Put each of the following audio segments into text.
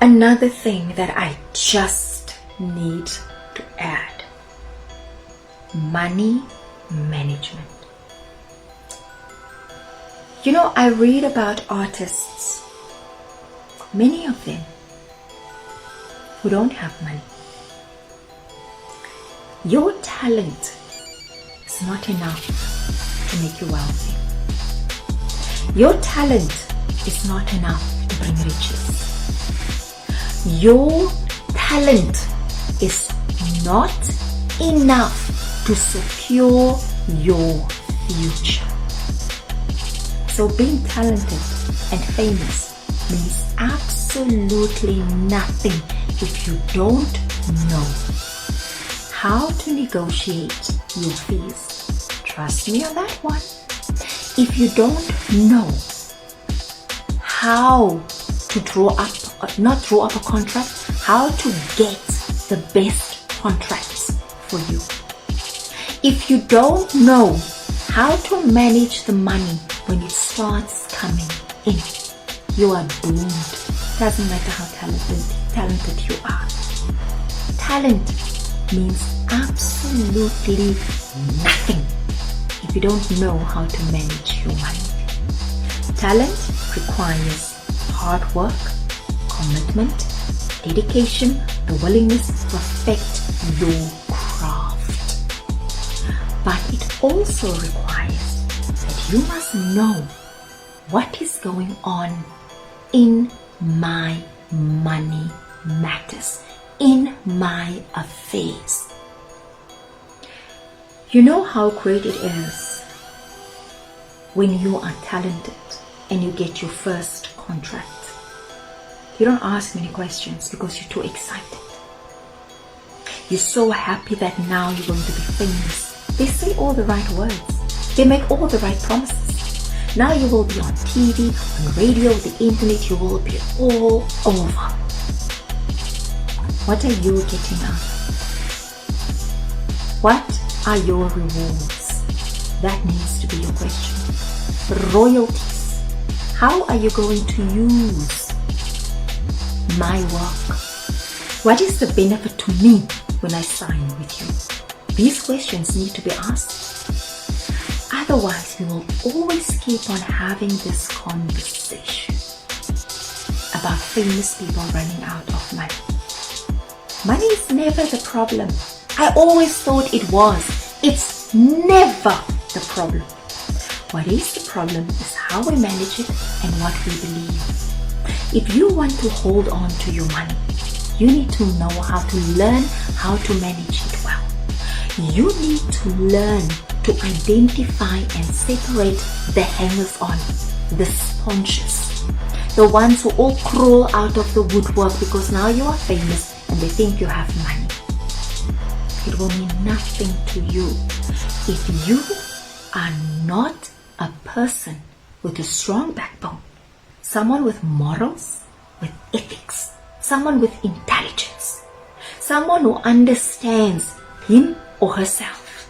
Another thing that I just need to add: money management. You know, I read about artists, many of them who don't have money. Your talent is not enough to make you wealthy. Your talent is not enough to bring riches. Your talent is not enough to secure your future. So being talented and famous means absolutely nothing if you don't know how to negotiate your fees. Trust me on that one. If you don't know how to not draw up a contract, how to get the best contracts for you. If you don't know how to manage the money when it starts coming in, you are doomed. Doesn't matter how talented you are. Talent means absolutely nothing if you don't know how to manage your money. Talent requires hard work, commitment, dedication, the willingness to perfect your craft. But it also requires that you must know what is going on in my money matters, in my affairs. You know how great it is when you are talented and you get your first contract. You don't ask many questions because you're too excited. You're so happy that now you're going to be famous. They say all the right words. They make all the right promises. Now you will be on TV, on radio, the internet. You will be all over. What are you getting out? What are your rewards? That needs to be your question. Royalties. How are you going to use my work? What is the benefit to me when I sign with you? These questions need to be asked. Otherwise, we will always keep on having this conversation about famous people running out of money. Money is never the problem. I always thought it was. It's never the problem. What is the problem is how we manage it and what we believe. If you want to hold on to your money, you need to know how to learn how to manage it well. You need to learn to identify and separate the hangers-on, the sponges, the ones who all crawl out of the woodwork because now you are famous and they think you have money. It will mean nothing to you if you are not a person with a strong backbone, someone with morals, with ethics, someone with intelligence, someone who understands him or herself,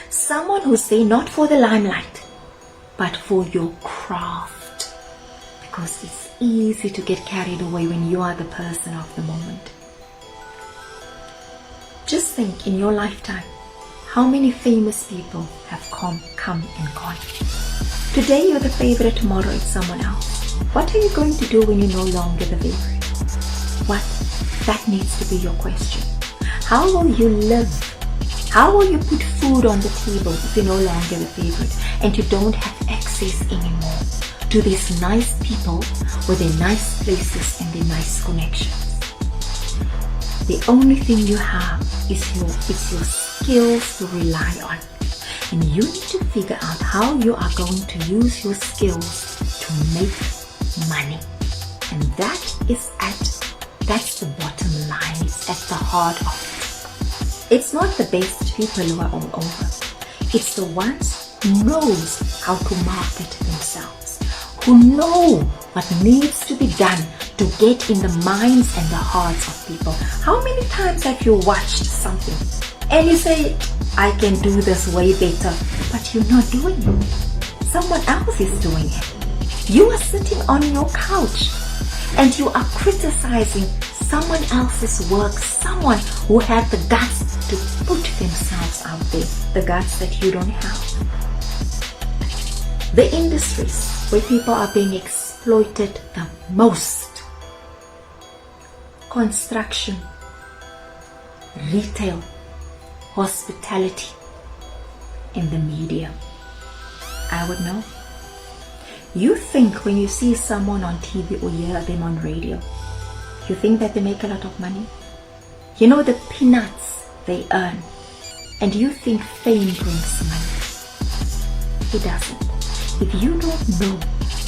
someone who say not for the limelight, but for your craft, because it's easy to get carried away when you are the person of the moment. Just think, in your lifetime, how many famous people have come and gone. Today you're the favorite, tomorrow it's someone else. What are you going to do when you're no longer the favorite? What? That needs to be your question. How will you live? How will you put food on the table if you're no longer the favorite and you don't have access anymore to these nice people with their nice places and their nice connections? The only thing you have is your skills to rely on. And you need to figure out how you are going to use your skills to make money. And that's the bottom line. It's at the heart of it. It's not the best people who are all over. It's the ones who knows how to market themselves, who know what needs to be done to get in the minds and the hearts of people. How many times have you watched something and you say, I can do this way better, but you're not doing it. Someone else is doing it. You are sitting on your couch and you are criticizing someone else's work, someone who had the guts to put themselves out there, the guts that you don't have. The industries where people are being exploited the most: construction, retail, hospitality, and the media. I would know. You think when you see someone on TV or hear them on radio, you think that they make a lot of money? You know the peanuts they earn, and you think fame brings money. It doesn't. If you don't know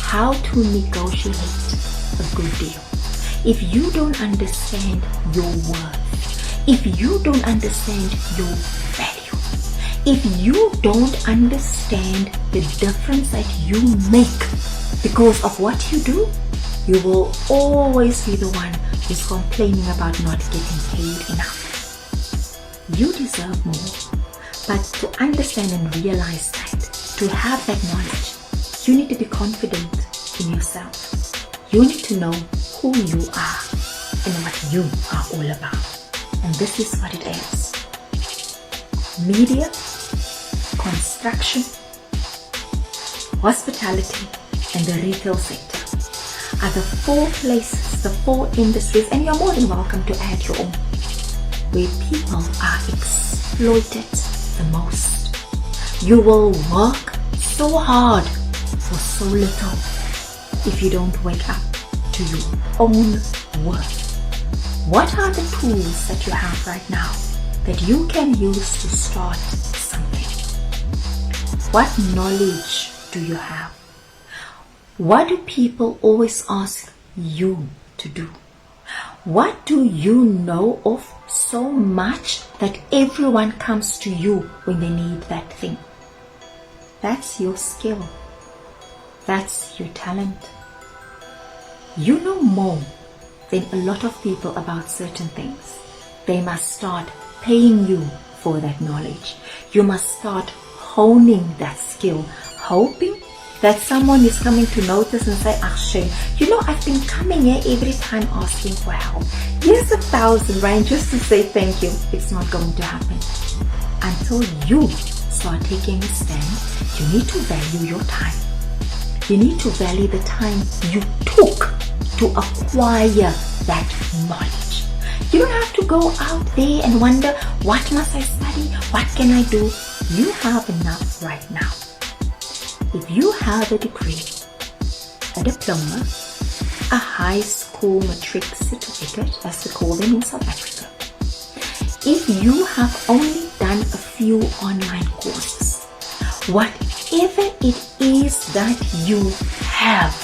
how to negotiate a good deal, if you don't understand your worth, if you don't understand your value, if you don't understand the difference that you make because of what you do, you will always be the one who's complaining about not getting paid enough. You deserve more. But to understand and realize that, to have that knowledge, you need to be confident in yourself. You need to know who you are and what you are all about. And this is what it is. Media, construction, hospitality, and the retail sector are the 4 places, the 4 industries, and you're more than welcome to add your own, where people are exploited the most. You will work so hard for so little if you don't wake up to your own worth. What are the tools that you have right now that you can use to start something? What knowledge do you have? What do people always ask you to do? What do you know of so much that everyone comes to you when they need that thing? That's your skill. That's your talent. You know more than a lot of people about certain things. They must start paying you for that knowledge. You must start honing that skill, hoping that someone is coming to notice and say, Shane, you know, I've been coming here every time asking for help. Here's 1,000 rand just to say thank you. It's not going to happen. Until you start taking a stand, you need to value your time. You need to value the time you took to acquire that knowledge. You don't have to go out there and wonder, what must I study? What can I do? You have enough right now. If you have a degree, a diploma, a high school matric certificate, as we call them in South Africa, if you have only done a few online courses, whatever it is that you have,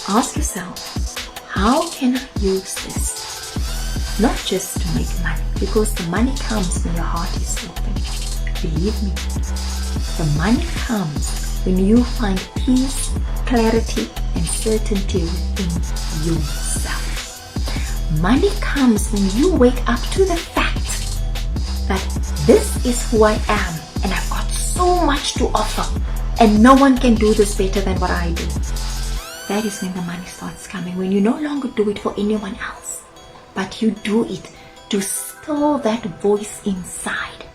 ask yourself, how can I use this? Not just to make money, because the money comes when your heart is open. Believe me, the money comes when you find peace, clarity, and certainty within yourself. Money comes when you wake up to the fact that this is who I am and I've got so much to offer and no one can do this better than what I do. That is when the money starts coming, when you no longer do it for anyone else, but you do it to still that voice inside.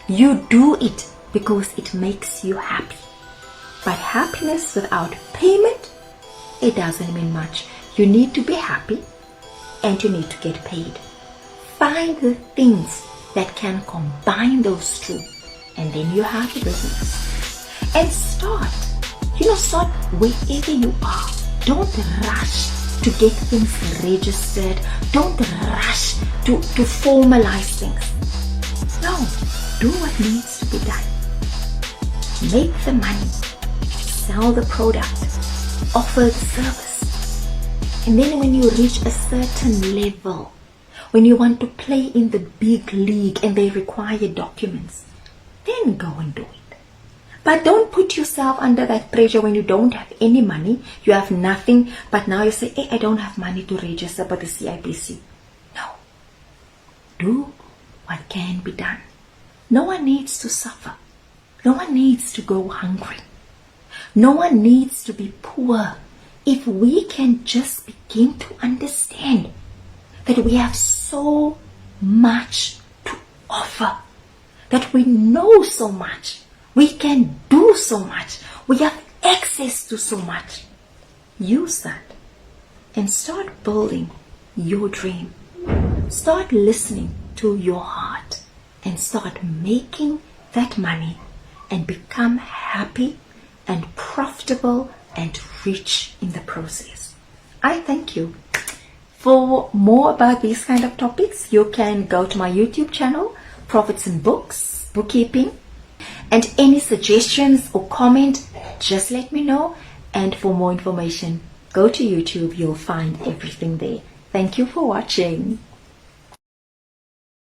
You do it because it makes you happy. But happiness without payment, it doesn't mean much. You need to be happy and you need to get paid. Find the things that can combine those two, and then you have a business. And start wherever you are. Don't rush to get things registered. Don't rush to formalize things. No, do what needs to be done. Make the money, sell the product, offer the service. And then when you reach a certain level, when you want to play in the big league and they require documents, then go and do it. But don't put yourself under that pressure when you don't have any money, you have nothing, but now you say, hey, I don't have money to register for the CIPC. No. Do what can be done. No one needs to suffer. No one needs to go hungry. No one needs to be poor if we can just begin to understand that we have so much to offer, that we know so much, we can do so much, we have access to so much, use that and start building your dream. Start listening to your heart and start making that money and become happy and profitable and rich in the process. I thank you. For more about these kind of topics, you can go to my YouTube channel, Profits in Books, Bookkeeping, and any suggestions or comment, just let me know. And for more information, go to YouTube, you'll find everything there. Thank you for watching.